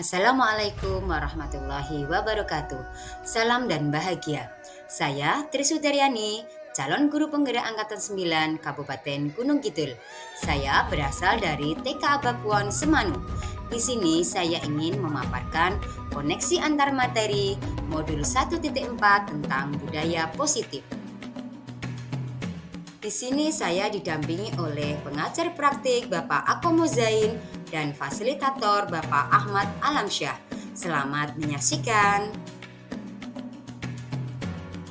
Assalamualaikum warahmatullahi wabarakatuh. Salam dan bahagia. Saya Trisudaryani, calon guru penggerak angkatan 9 Kabupaten Gunung Kidul. Saya berasal dari TK Abakuon Semanu. Di sini saya ingin memaparkan koneksi antar materi modul 1.4 tentang budaya positif. Di sini saya didampingi oleh pengajar praktik Bapak Ako Mozain dan fasilitator Bapak Ahmad Alamsyah. Selamat menyaksikan.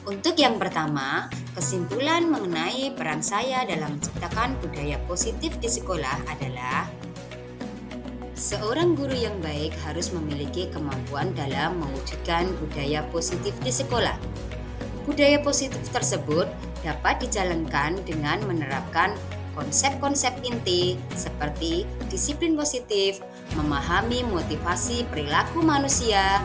Untuk yang pertama, kesimpulan mengenai peran saya dalam menciptakan budaya positif di sekolah adalah seorang guru yang baik harus memiliki kemampuan dalam mewujudkan budaya positif di sekolah. Budaya positif tersebut dapat dijalankan dengan menerapkan konsep-konsep inti seperti disiplin positif, memahami motivasi perilaku manusia,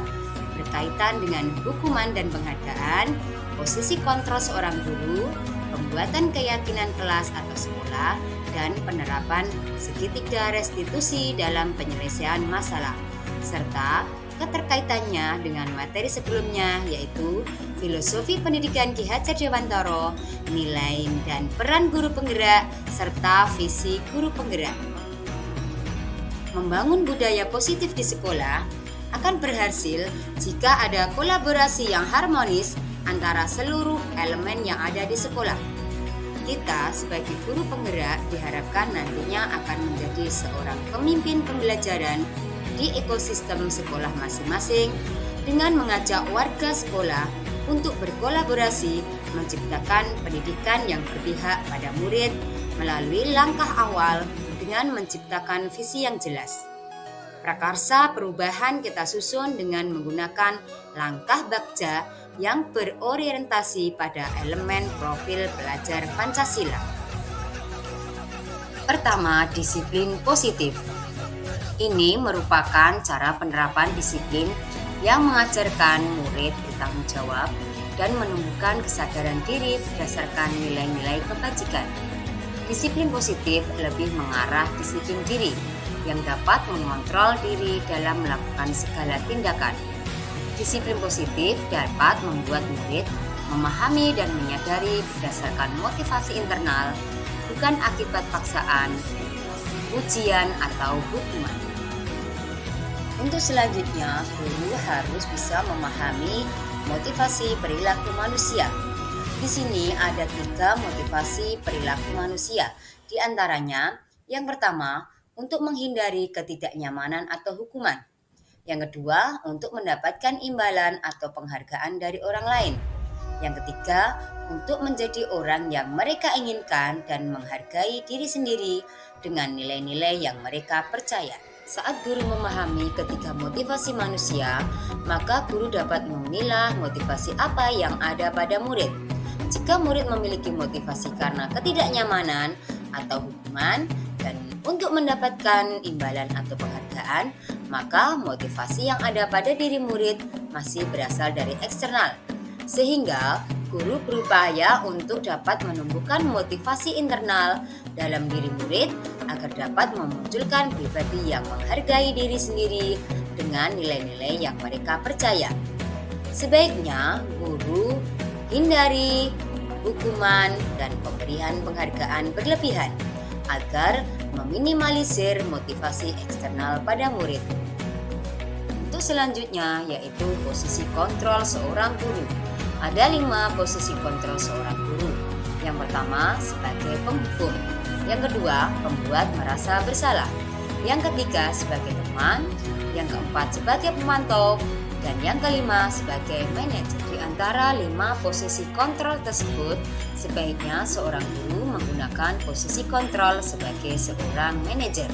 berkaitan dengan hukuman dan penghargaan, posisi kontrol seorang guru, pembuatan keyakinan kelas atau sekolah, dan penerapan segitiga restitusi dalam penyelesaian masalah, serta keterkaitannya dengan materi sebelumnya yaitu filosofi pendidikan Ki Hajar Dewantara, nilai dan peran guru penggerak, serta visi guru penggerak. Membangun budaya positif di sekolah akan berhasil jika ada kolaborasi yang harmonis antara seluruh elemen yang ada di sekolah. Kita sebagai guru penggerak diharapkan nantinya akan menjadi seorang pemimpin pembelajaran di ekosistem sekolah masing-masing dengan mengajak warga sekolah untuk berkolaborasi menciptakan pendidikan yang berpihak pada murid melalui langkah awal dengan menciptakan visi yang jelas. Prakarsa perubahan kita susun dengan menggunakan langkah bagja yang berorientasi pada elemen profil pelajar Pancasila. Pertama, disiplin positif. Ini merupakan cara penerapan disiplin yang mengajarkan murid bertanggung jawab dan menumbuhkan kesadaran diri berdasarkan nilai-nilai kebajikan. Disiplin positif lebih mengarah disiplin diri yang dapat mengontrol diri dalam melakukan segala tindakan. Disiplin positif dapat membuat murid memahami dan menyadari berdasarkan motivasi internal, bukan akibat paksaan, ujian, atau hukuman. Untuk selanjutnya, guru harus bisa memahami motivasi perilaku manusia. Di sini ada 3 motivasi perilaku manusia. Di antaranya, yang pertama, untuk menghindari ketidaknyamanan atau hukuman. Yang kedua, untuk mendapatkan imbalan atau penghargaan dari orang lain. Yang ketiga, untuk menjadi orang yang mereka inginkan dan menghargai diri sendiri dengan nilai-nilai yang mereka percaya. Saat guru memahami ketiga motivasi manusia, maka guru dapat memilah motivasi apa yang ada pada murid. Jika murid memiliki motivasi karena ketidaknyamanan atau hukuman dan untuk mendapatkan imbalan atau penghargaan, maka motivasi yang ada pada diri murid masih berasal dari eksternal. Sehingga guru berupaya untuk dapat menumbuhkan motivasi internal dalam diri murid agar dapat memunculkan pribadi yang menghargai diri sendiri dengan nilai-nilai yang mereka percaya. Sebaiknya guru hindari hukuman dan pemberian penghargaan berlebihan agar meminimalisir motivasi eksternal pada murid. Untuk selanjutnya yaitu posisi kontrol seorang guru. Ada 5 posisi kontrol seorang guru. Yang pertama sebagai penghukum, yang kedua pembuat merasa bersalah, yang ketiga sebagai teman, yang keempat sebagai pemantau, dan yang kelima sebagai manajer. Di antara 5 posisi kontrol tersebut, sebaiknya seorang guru menggunakan posisi kontrol sebagai seorang manajer.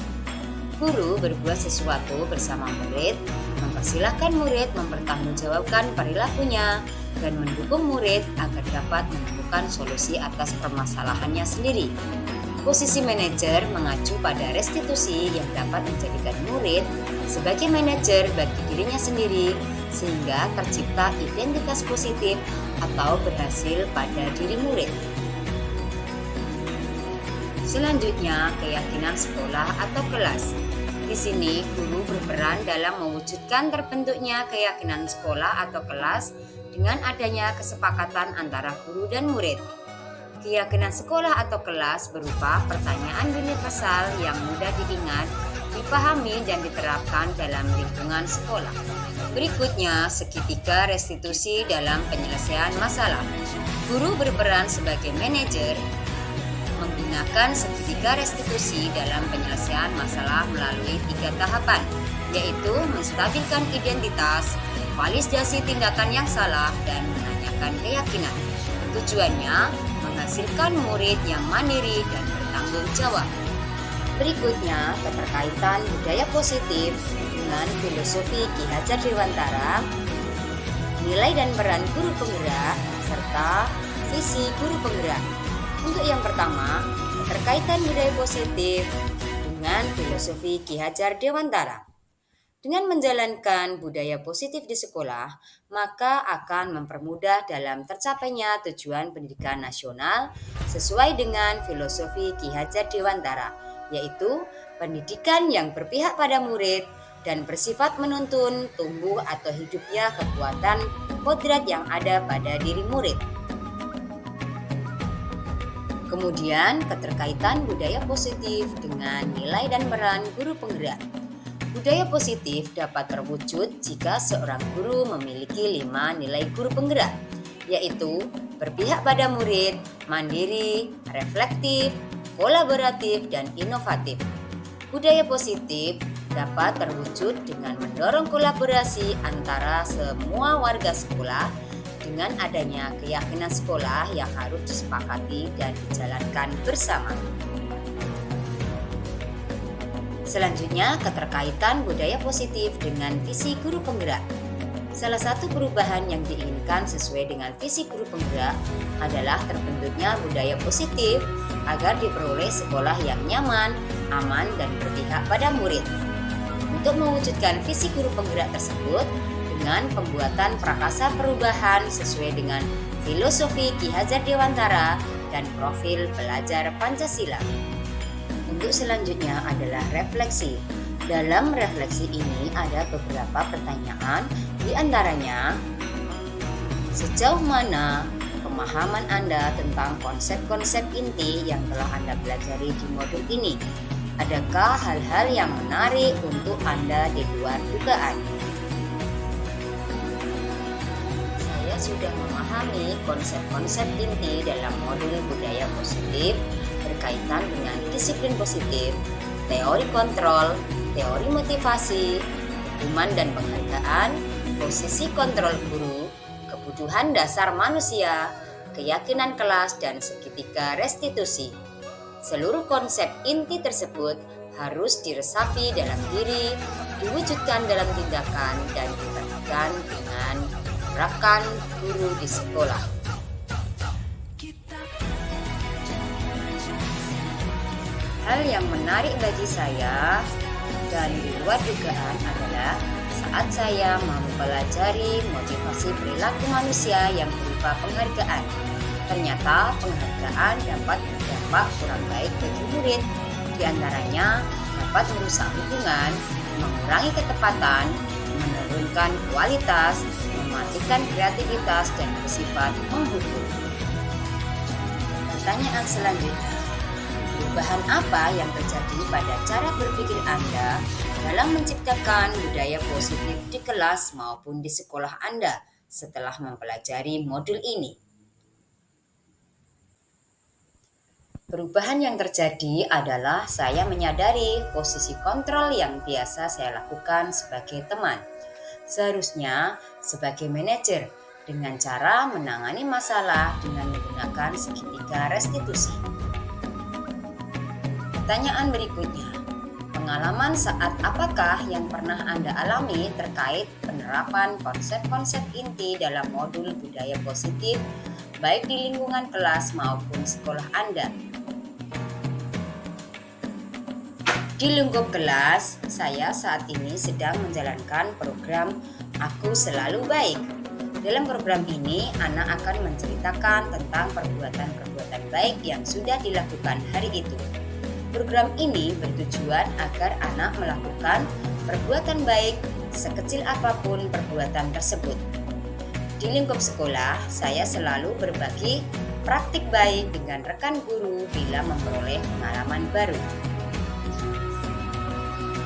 Guru berbuat sesuatu bersama murid, mempersilahkan murid mempertanggungjawabkan perilakunya, dan mendukung murid agar dapat menemukan solusi atas permasalahannya sendiri. Posisi manajer mengacu pada restitusi yang dapat menjadikan murid sebagai manajer bagi dirinya sendiri sehingga tercipta identitas positif atau berhasil pada diri murid. Selanjutnya, keyakinan sekolah atau kelas. Di sini, guru berperan dalam mewujudkan terbentuknya keyakinan sekolah atau kelas dengan adanya kesepakatan antara guru dan murid. Keyakinan sekolah atau kelas berupa pertanyaan universal yang mudah diingat, dipahami, dan diterapkan dalam lingkungan sekolah. Berikutnya, segitiga restitusi dalam penyelesaian masalah. Guru berperan sebagai manajer, menggunakan segitiga restitusi dalam penyelesaian masalah melalui 3 tahapan, yaitu menstabilkan identitas, validasi tindakan yang salah, dan menanyakan keyakinan. Tujuannya menghasilkan murid yang mandiri dan bertanggung jawab. Berikutnya, keterkaitan budaya positif dengan filosofi Ki Hajar Dewantara, nilai dan peran guru penggerak, serta visi guru penggerak. Untuk yang pertama, keterkaitan budaya positif dengan filosofi Ki Hajar Dewantara. Dengan menjalankan budaya positif di sekolah, maka akan mempermudah dalam tercapainya tujuan pendidikan nasional sesuai dengan filosofi Ki Hajar Dewantara, yaitu pendidikan yang berpihak pada murid dan bersifat menuntun tumbuh atau hidupnya kekuatan kodrat yang ada pada diri murid. Kemudian, keterkaitan budaya positif dengan nilai dan peran guru penggerak. Budaya positif dapat terwujud jika seorang guru memiliki 5 nilai guru penggerak, yaitu berpihak pada murid, mandiri, reflektif, kolaboratif, dan inovatif. Budaya positif dapat terwujud dengan mendorong kolaborasi antara semua warga sekolah dengan adanya keyakinan sekolah yang harus disepakati dan dijalankan bersama. Selanjutnya, keterkaitan budaya positif dengan visi guru penggerak. Salah satu perubahan yang diinginkan sesuai dengan visi guru penggerak adalah terbentuknya budaya positif agar diperoleh sekolah yang nyaman, aman, dan berpihak pada murid. Untuk mewujudkan visi guru penggerak tersebut, dengan pembuatan prakasa perubahan sesuai dengan filosofi Ki Hajar Dewantara dan profil pelajar Pancasila. Untuk selanjutnya adalah refleksi. Dalam refleksi ini ada beberapa pertanyaan, di antaranya, sejauh mana pemahaman Anda tentang konsep-konsep inti yang telah Anda pelajari di modul ini? Adakah hal-hal yang menarik untuk Anda di luar dugaan? Sudah memahami konsep-konsep inti dalam modul budaya positif berkaitan dengan disiplin positif, teori kontrol, teori motivasi, hukuman dan penghargaan, posisi kontrol guru, kebutuhan dasar manusia, keyakinan kelas, dan segitiga restitusi. Seluruh konsep inti tersebut harus diresapi dalam diri, diwujudkan dalam tindakan, dan diterapkan dengan rekan guru di sekolah. Hal yang menarik bagi saya dan di luar dugaan adalah saat saya mempelajari motivasi perilaku manusia yang berupa penghargaan. Ternyata penghargaan dapat berdampak kurang baik bagi murid, di antaranya dapat merusak hubungan, mengurangi ketepatan, menurunkan kualitas, mematikan kreativitas, dan bersifat menghukum. Pertanyaan selanjutnya, perubahan apa yang terjadi pada cara berpikir Anda dalam menciptakan budaya positif di kelas maupun di sekolah Anda setelah mempelajari modul ini? Perubahan yang terjadi adalah saya menyadari posisi kontrol yang biasa saya lakukan sebagai teman. Seharusnya sebagai manajer dengan cara menangani masalah dengan menggunakan segitiga restitusi. Pertanyaan berikutnya, pengalaman saat apakah yang pernah Anda alami terkait penerapan konsep-konsep inti dalam modul budaya positif baik di lingkungan kelas maupun sekolah Anda? Di lingkup kelas, saya saat ini sedang menjalankan program Aku Selalu Baik. Dalam program ini, anak akan menceritakan tentang perbuatan-perbuatan baik yang sudah dilakukan hari itu. Program ini bertujuan agar anak melakukan perbuatan baik sekecil apapun perbuatan tersebut. Di lingkup sekolah, saya selalu berbagi praktik baik dengan rekan guru bila memperoleh pengalaman baru.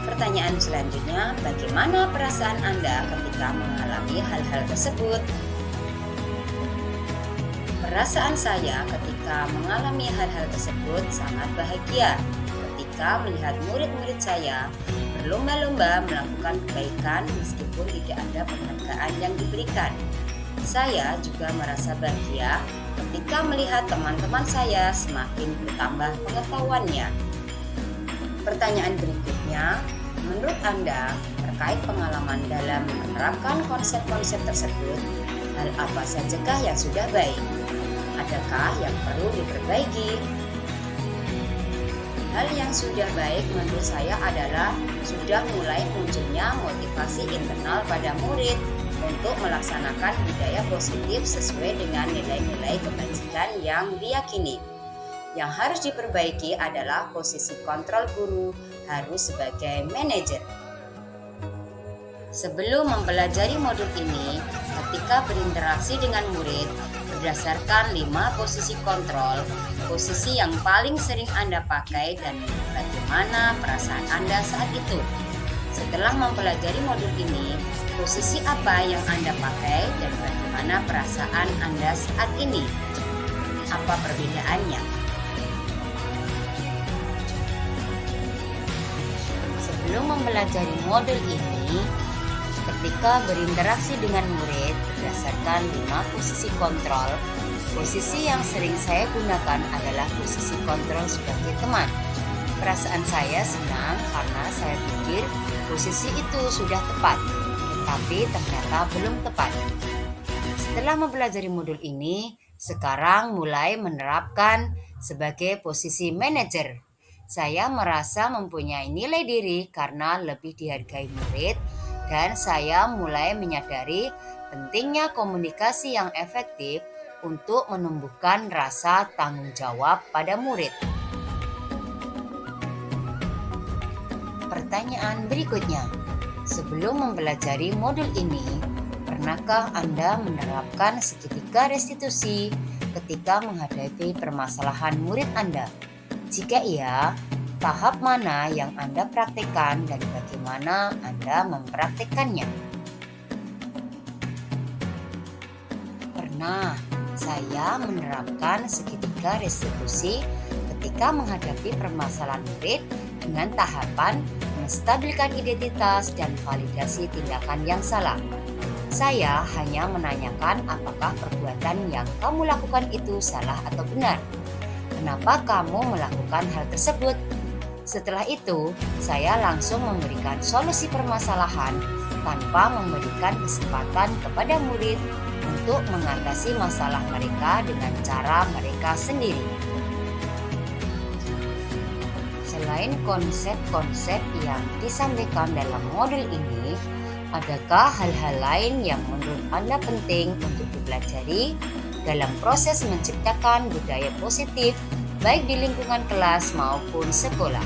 Pertanyaan selanjutnya, bagaimana perasaan Anda ketika mengalami hal-hal tersebut? Perasaan saya ketika mengalami hal-hal tersebut sangat bahagia ketika melihat murid-murid saya berlomba-lomba melakukan kebaikan meskipun tidak ada penghargaan yang diberikan. Saya juga merasa bahagia ketika melihat teman-teman saya semakin bertambah pengetahuannya. Pertanyaan berikutnya, menurut Anda terkait pengalaman dalam menerapkan konsep-konsep tersebut, hal apa sajakah yang sudah baik? Adakah yang perlu diperbaiki? Hal yang sudah baik menurut saya adalah sudah mulai munculnya motivasi internal pada murid untuk melaksanakan budaya positif sesuai dengan nilai-nilai kebajikan yang diyakini. Yang harus diperbaiki adalah posisi kontrol guru harus sebagai manajer. Sebelum mempelajari modul ini, ketika berinteraksi dengan murid, berdasarkan 5 posisi kontrol, posisi yang paling sering Anda pakai dan bagaimana perasaan Anda saat itu. Setelah mempelajari modul ini, posisi apa yang Anda pakai dan bagaimana perasaan Anda saat ini? Apa perbedaannya? Sebelum mempelajari modul ini, ketika berinteraksi dengan murid berdasarkan 5 posisi kontrol, posisi yang sering saya gunakan adalah posisi kontrol sebagai teman. Perasaan saya senang karena saya pikir posisi itu sudah tepat, tetapi ternyata belum tepat. Setelah mempelajari modul ini, sekarang mulai menerapkan sebagai posisi manajer. Saya merasa mempunyai nilai diri karena lebih dihargai murid, dan saya mulai menyadari pentingnya komunikasi yang efektif untuk menumbuhkan rasa tanggung jawab pada murid. Pertanyaan berikutnya, sebelum mempelajari modul ini, pernahkah Anda menerapkan segitiga restitusi ketika menghadapi permasalahan murid Anda? Jika iya, tahap mana yang Anda praktikkan dan bagaimana Anda mempraktikkannya? Pernah, saya menerapkan segitiga restitusi ketika menghadapi permasalahan murid dengan tahapan menstabilkan identitas dan validasi tindakan yang salah. Saya hanya menanyakan apakah perbuatan yang kamu lakukan itu salah atau benar. Kenapa kamu melakukan hal tersebut? Setelah itu, saya langsung memberikan solusi permasalahan tanpa memberikan kesempatan kepada murid untuk mengatasi masalah mereka dengan cara mereka sendiri. Selain konsep-konsep yang disampaikan dalam modul ini, adakah hal-hal lain yang menurut Anda penting untuk dipelajari dalam proses menciptakan budaya positif baik di lingkungan kelas maupun sekolah?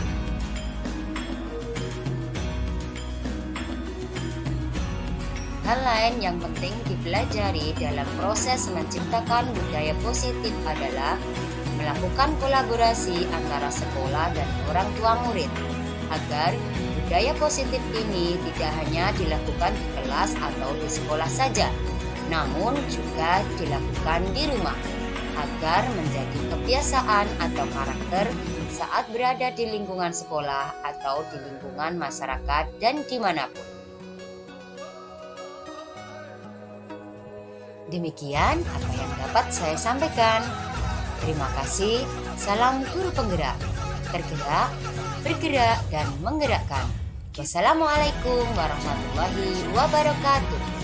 Hal lain yang penting dipelajari dalam proses menciptakan budaya positif adalah melakukan kolaborasi antara sekolah dan orang tua murid, agar budaya positif ini tidak hanya dilakukan di kelas atau di sekolah saja, namun juga dilakukan di rumah, agar menjadi kebiasaan atau karakter saat berada di lingkungan sekolah atau di lingkungan masyarakat dan dimanapun. Demikian apa yang dapat saya sampaikan. Terima kasih. Salam guru penggerak. Tergerak, bergerak, dan menggerakkan. Wassalamualaikum warahmatullahi wabarakatuh.